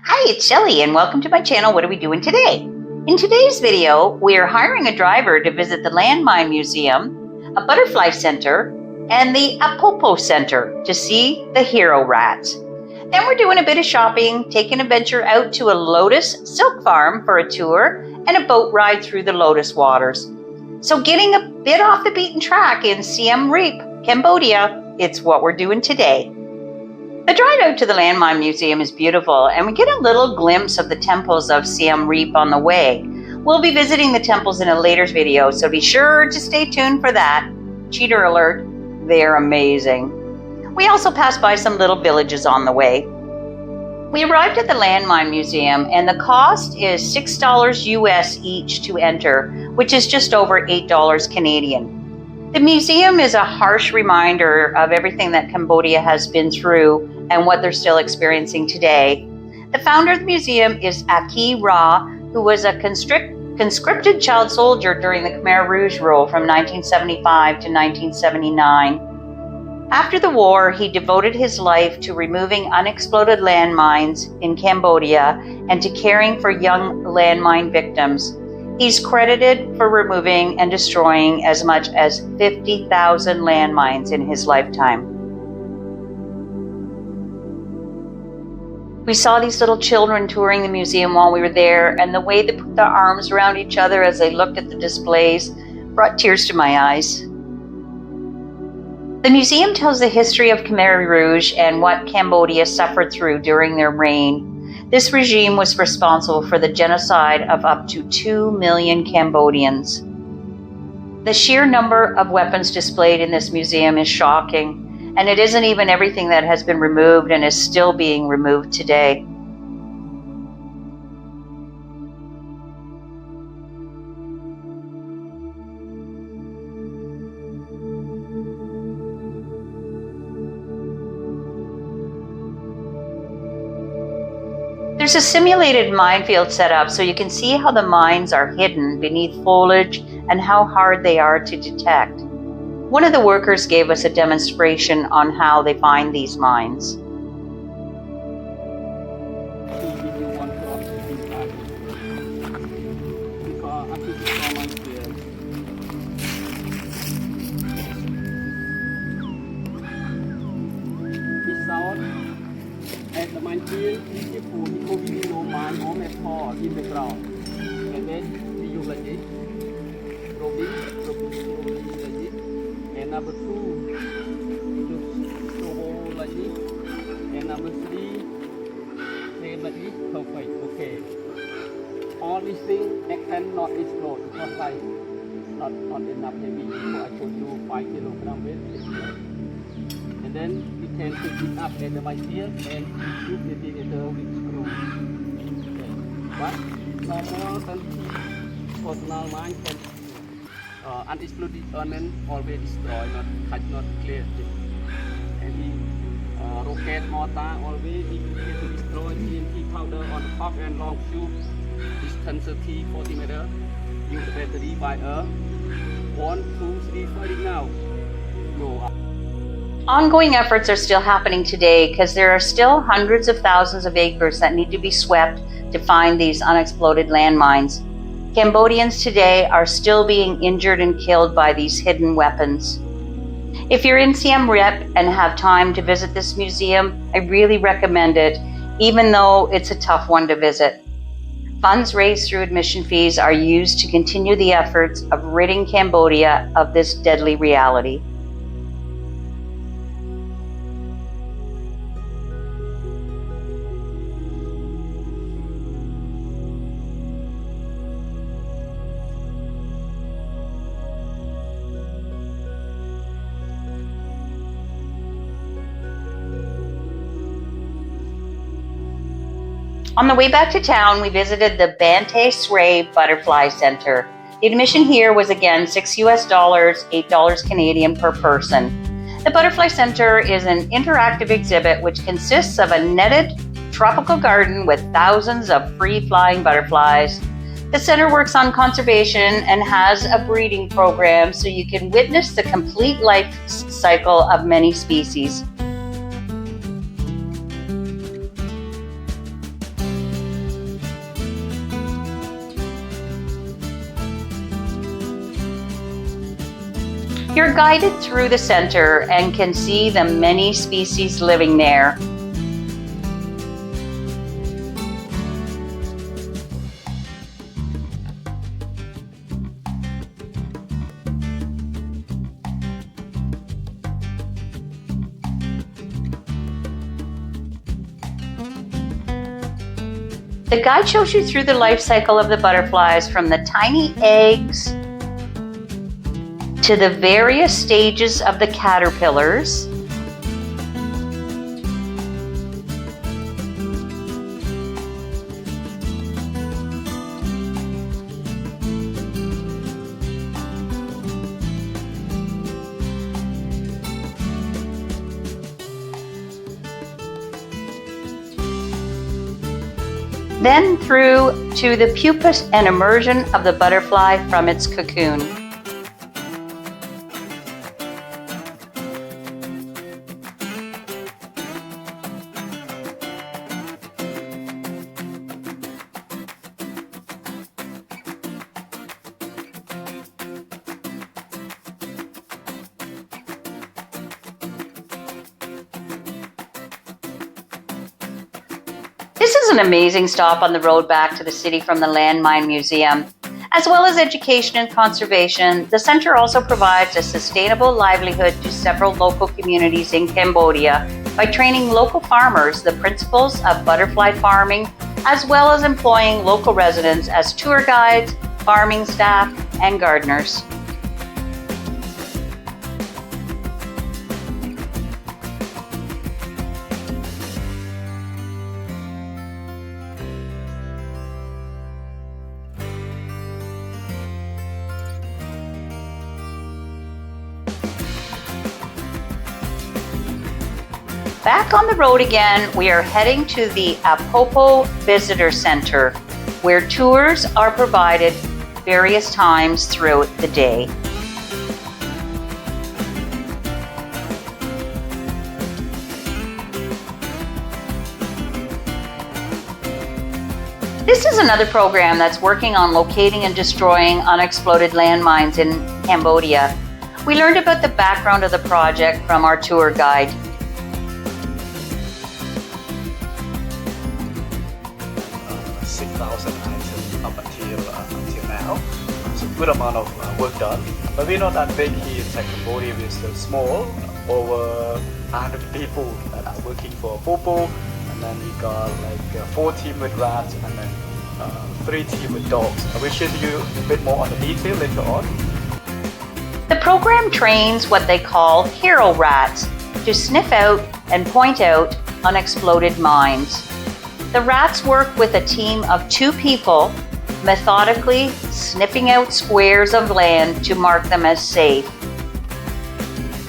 Hi, it's Shelly and welcome to my channel. What are we doing today? In today's video, we are hiring a driver to visit the Landmine Museum, a butterfly center, and the Apopo Center to see the hero rats. Then we're doing a bit of shopping, taking a venture out to a lotus silk farm for a tour and a boat ride through the lotus waters. So getting a bit off the beaten track in Siem Reap, Cambodia, it's what we're doing today. The drive out to the Landmine Museum is beautiful, and we get a little glimpse of the temples of Siem Reap on the way. We'll be visiting the temples in a later video, so be sure to stay tuned for that. Cheater alert, they're amazing. We also passed by some little villages on the way. We arrived at the Landmine Museum, and the cost is $6 US each to enter, which is just over $8 Canadian. The museum is a harsh reminder of everything that Cambodia has been through and what they're still experiencing today. The founder of the museum is Aki Ra, who was a conscripted child soldier during the Khmer Rouge rule from 1975 to 1979. After the war, he devoted his life to removing unexploded landmines in Cambodia and to caring for young landmine victims. He's credited for removing and destroying as much as 50,000 landmines in his lifetime. We saw these little children touring the museum while we were there, and the way they put their arms around each other as they looked at the displays brought tears to my eyes. The museum tells the history of Khmer Rouge and what Cambodia suffered through during their reign. This regime was responsible for the genocide of up to 2 million Cambodians. The sheer number of weapons displayed in this museum is shocking, and it isn't even everything that has been removed and is still being removed today. There's a simulated minefield set up so you can see how the mines are hidden beneath foliage and how hard they are to detect. One of the workers gave us a demonstration on how they find these mines. At the minefield, if you know mine home at all in the ground, and then we use like this, probing like this, and number 2, just hole like this, and number 3, same like this, perfect, okay. All these things cannot explode because like not enough heavy, so I told you 5 kilogram weight. And then we can pick it up at the minefield and shoot the detonator with screw. Okay. But normal personal mine can unexploded element always destroy, not clear. And the rocket mortar always need to destroy TNT powder on the top and long tube, distance 30-40 meters. Use the battery by 1, 2, 3 firing now. Go up. Ongoing efforts are still happening today because there are still hundreds of thousands of acres that need to be swept to find these unexploded landmines. Cambodians today are still being injured and killed by these hidden weapons. If you're in Siem Reap and have time to visit this museum, I really recommend it, even though it's a tough one to visit. Funds raised through admission fees are used to continue the efforts of ridding Cambodia of this deadly reality. On the way back to town, we visited the Siem Reap Butterfly Center. The admission here was again $6 US, $8 Canadian per person. The Butterfly Center is an interactive exhibit which consists of a netted tropical garden with thousands of free-flying butterflies. The center works on conservation and has a breeding program so you can witness the complete life cycle of many species. You're guided through the center and can see the many species living there. The guide shows you through the life cycle of the butterflies from the tiny eggs to the various stages of the caterpillars, then through to the pupa and immersion of the butterfly from its cocoon. This is an amazing stop on the road back to the city from the Landmine Museum. As well as education and conservation, the center also provides a sustainable livelihood to several local communities in Cambodia by training local farmers the principles of butterfly farming, as well as employing local residents as tour guides, farming staff, and gardeners. Back on the road again, we are heading to the Apopo Visitor Center, where tours are provided various times throughout the day. This is another program that's working on locating and destroying unexploded landmines in Cambodia. We learned about the background of the project from our tour guide. 6,000 items up until now. It's a good amount of work done. But we're not that big here in Cambodia. We're still small. Over 100 people that are working for Apopo, and then we got like 4 teams with rats, and then 3 teams with dogs. I will share to you a bit more on the detail later on. The program trains what they call hero rats to sniff out and point out unexploded mines. The rats work with a team of 2 people, methodically sniffing out squares of land to mark them as safe.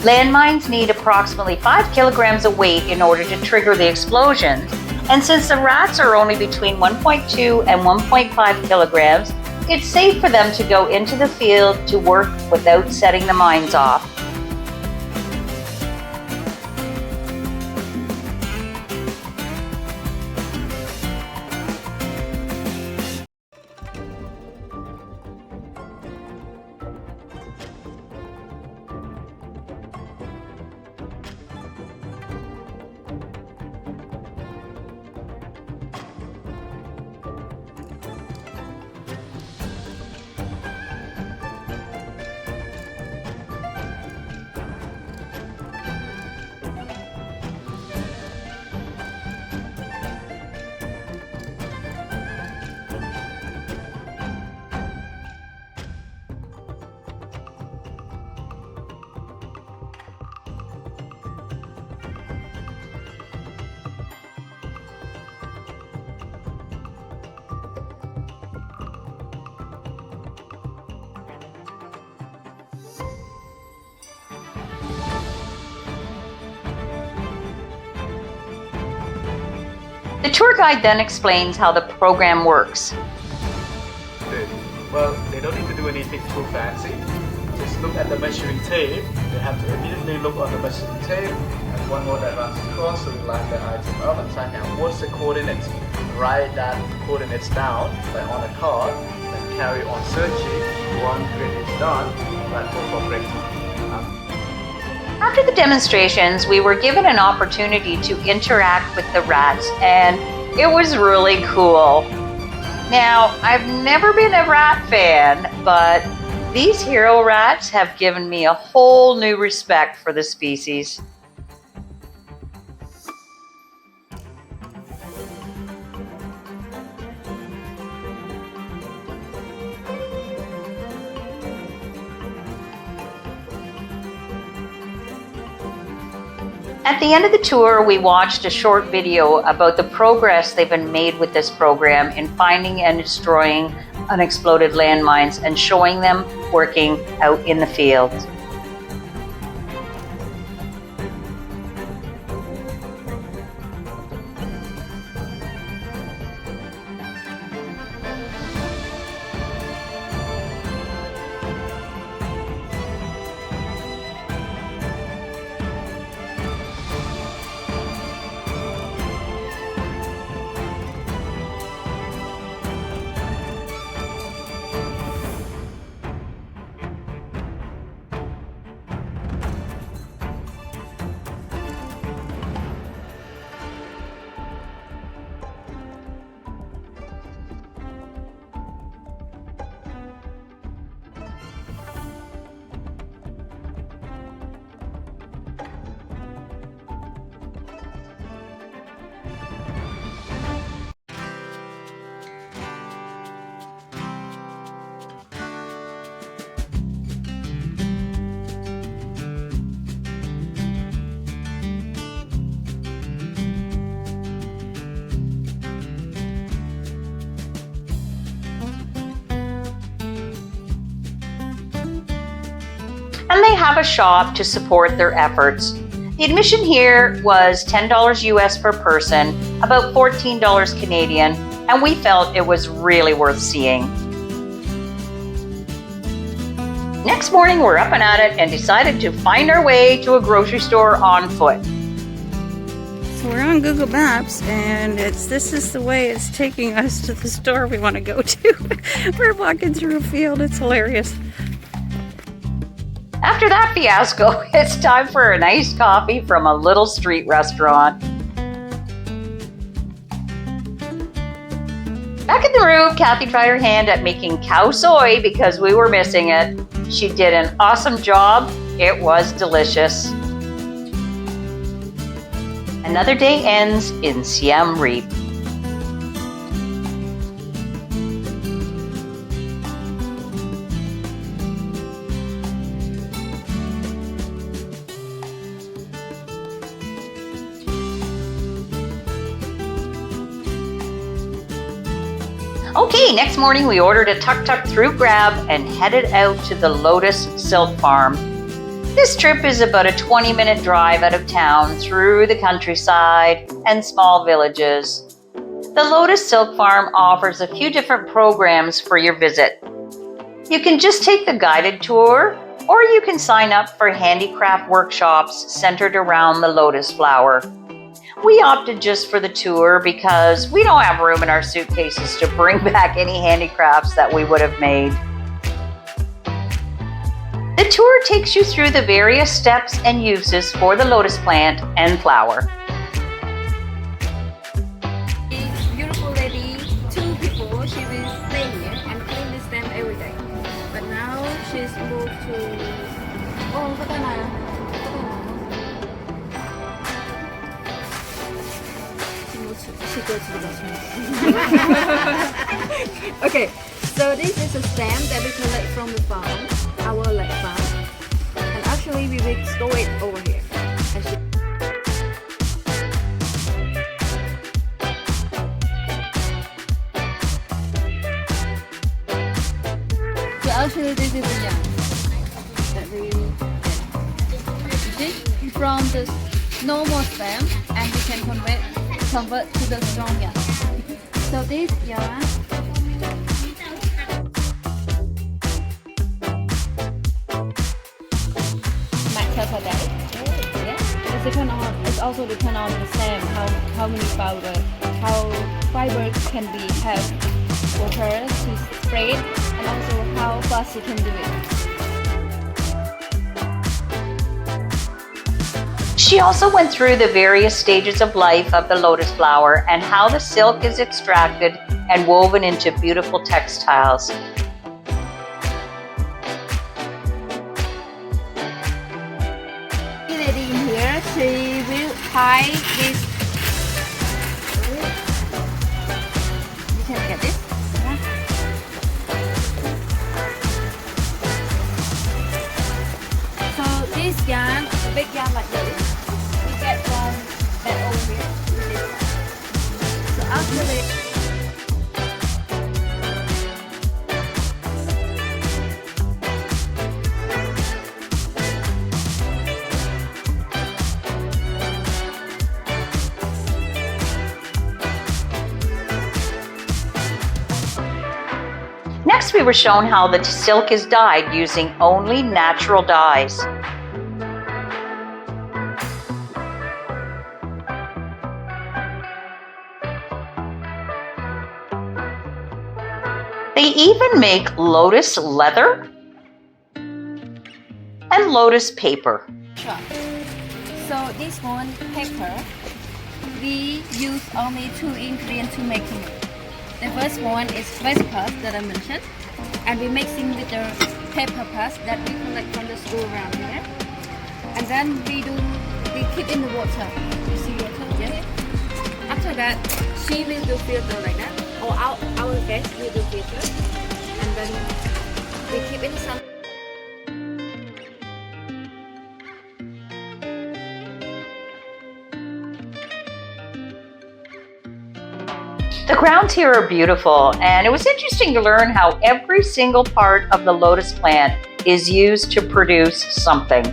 Landmines need approximately 5 kilograms of weight in order to trigger the explosions, and since the rats are only between 1.2 and 1.5 kilograms, it's safe for them to go into the field to work without setting the mines off. The tour guide then explains how the program works. Well, they don't need to do anything too fancy. Just look at the measuring tape. They have to immediately look on the measuring tape and one more that runs across, so we line the item up and find out what's the coordinates. Write that coordinates down on a card, then carry on searching. One grid is done, right, go for break time. After the demonstrations, we were given an opportunity to interact with the rats, and it was really cool. Now, I've never been a rat fan, but these hero rats have given me a whole new respect for the species. At the end of the tour, we watched a short video about the progress they've been made with this program in finding and destroying unexploded landmines and showing them working out in the field. And they have a shop to support their efforts. The admission here was $10 US per person, about $14 Canadian, and we felt it was really worth seeing. Next morning, we're up and at it and decided to find our way to a grocery store on foot. So we're on Google Maps, and this is the way it's taking us to the store we want to go to. We're walking through a field. It's hilarious. After that fiasco, it's time for an iced coffee from a little street restaurant. Back in the room, Kathy tried her hand at making cow soy because we were missing it. She did an awesome job. It was delicious. Another day ends in Siem Reap. Okay, next morning we ordered a tuk-tuk through Grab and headed out to the Lotus Silk Farm. This trip is about a 20-minute drive out of town through the countryside and small villages. The Lotus Silk Farm offers a few different programs for your visit. You can just take the guided tour, or you can sign up for handicraft workshops centered around the lotus flower. We opted just for the tour because we don't have room in our suitcases to bring back any handicrafts that we would have made. The tour takes you through the various steps and uses for the lotus plant and flower. This beautiful lady, 2 people, she will stay here and clean this stem every day. But now she's moved to... She goes to the basement. Okay, so this is a stem that we collect from the farm, our lake farm. And actually we will store it over here. So actually this is the yarn that we get. This from the normal stem, and we can convert to the strong yarn. So this yarn matter per day. Yeah. It's also depend on the stem, how many fibers can be have water to spread, and also how fast you can do it. She also went through the various stages of life of the lotus flower and how the silk is extracted and woven into beautiful textiles. The lady in here, she will tie this. You can get this. So this yarn, a big yarn like this, we get from that over here. So after this. Next, we were shown how the silk is dyed using only natural dyes. They even make lotus leather and lotus paper. Sure. So this one paper, we use only 2 ingredients to making it. The first one is rice pulp that I mentioned, and we're mixing with the paper pulp that we collect from the school around here. And then we keep in the water. You see water, yes? After that, she will do filter like that, or our guest will do filter, and then we keep in the sun. The grounds here are beautiful, and it was interesting to learn how every single part of the lotus plant is used to produce something.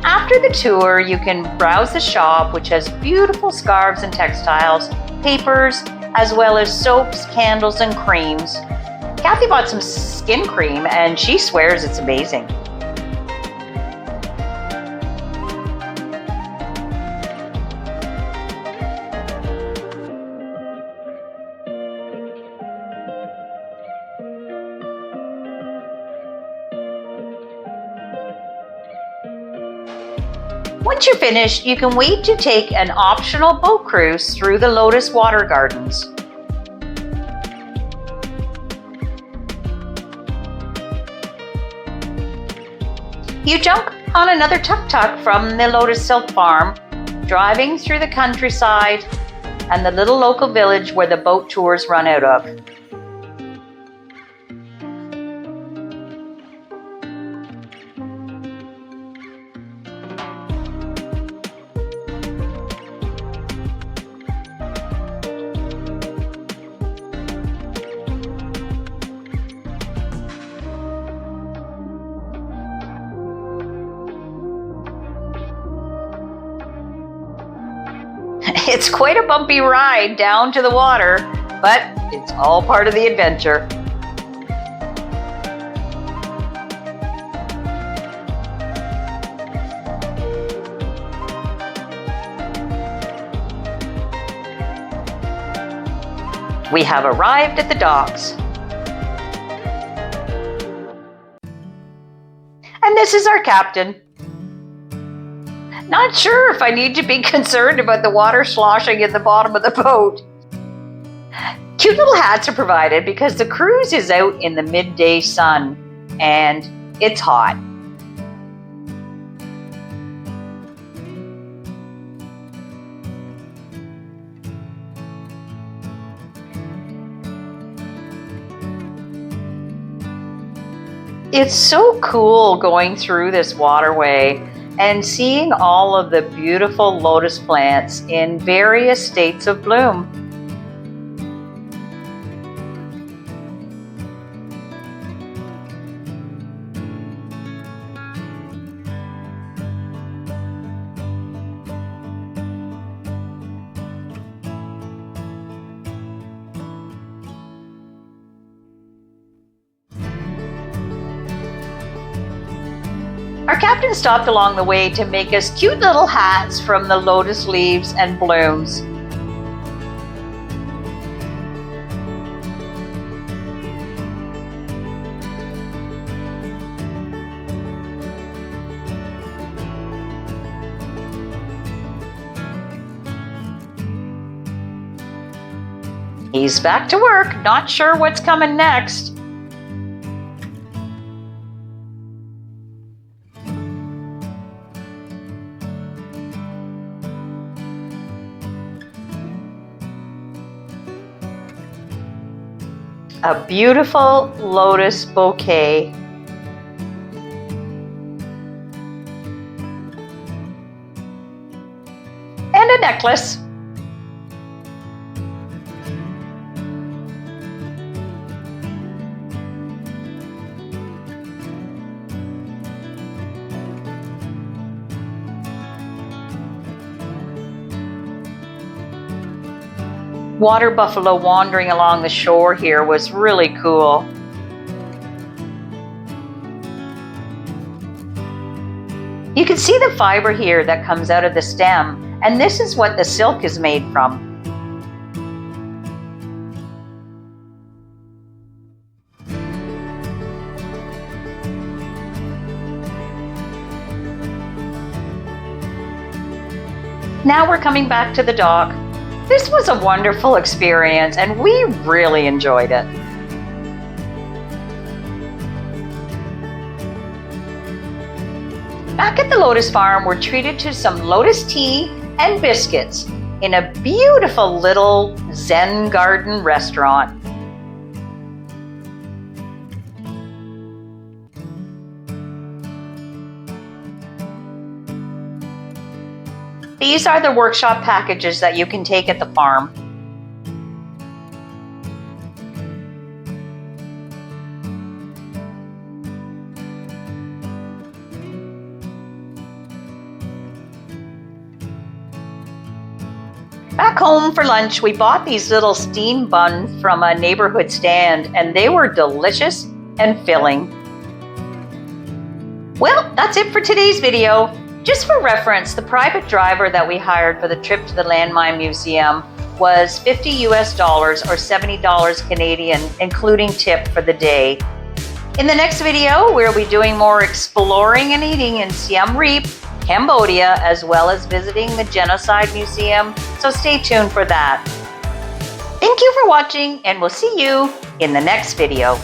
After the tour, you can browse the shop, which has beautiful scarves and textiles, papers, as well as soaps, candles, and creams. Kathy bought some skin cream and she swears it's amazing. Once you're finished, you can wait to take an optional boat cruise through the Lotus Water Gardens. You jump on another tuk-tuk from the Lotus Silk Farm, driving through the countryside and the little local village where the boat tours run out of. It's quite a bumpy ride down to the water, but it's all part of the adventure. We have arrived at the docks. And this is our captain. Not sure if I need to be concerned about the water sloshing in the bottom of the boat. Cute little hats are provided because the cruise is out in the midday sun and it's hot. It's so cool going through this waterway and seeing all of the beautiful lotus plants in various states of bloom. Our captain stopped along the way to make us cute little hats from the lotus leaves and blooms. He's back to work, not sure what's coming next. A beautiful lotus bouquet. And a necklace. Water buffalo wandering along the shore here was really cool. You can see the fiber here that comes out of the stem, and this is what the silk is made from. Now we're coming back to the dock. This was a wonderful experience, and we really enjoyed it. Back at the Lotus Farm, we're treated to some lotus tea and biscuits in a beautiful little Zen garden restaurant. These are the workshop packages that you can take at the farm. Back home for lunch, we bought these little steam buns from a neighborhood stand, and they were delicious and filling. Well, that's it for today's video. Just for reference, the private driver that we hired for the trip to the Landmine Museum was $50 US or $70 Canadian, including tip for the day. In the next video, we'll be doing more exploring and eating in Siem Reap, Cambodia, as well as visiting the Genocide Museum, so stay tuned for that. Thank you for watching, and we'll see you in the next video.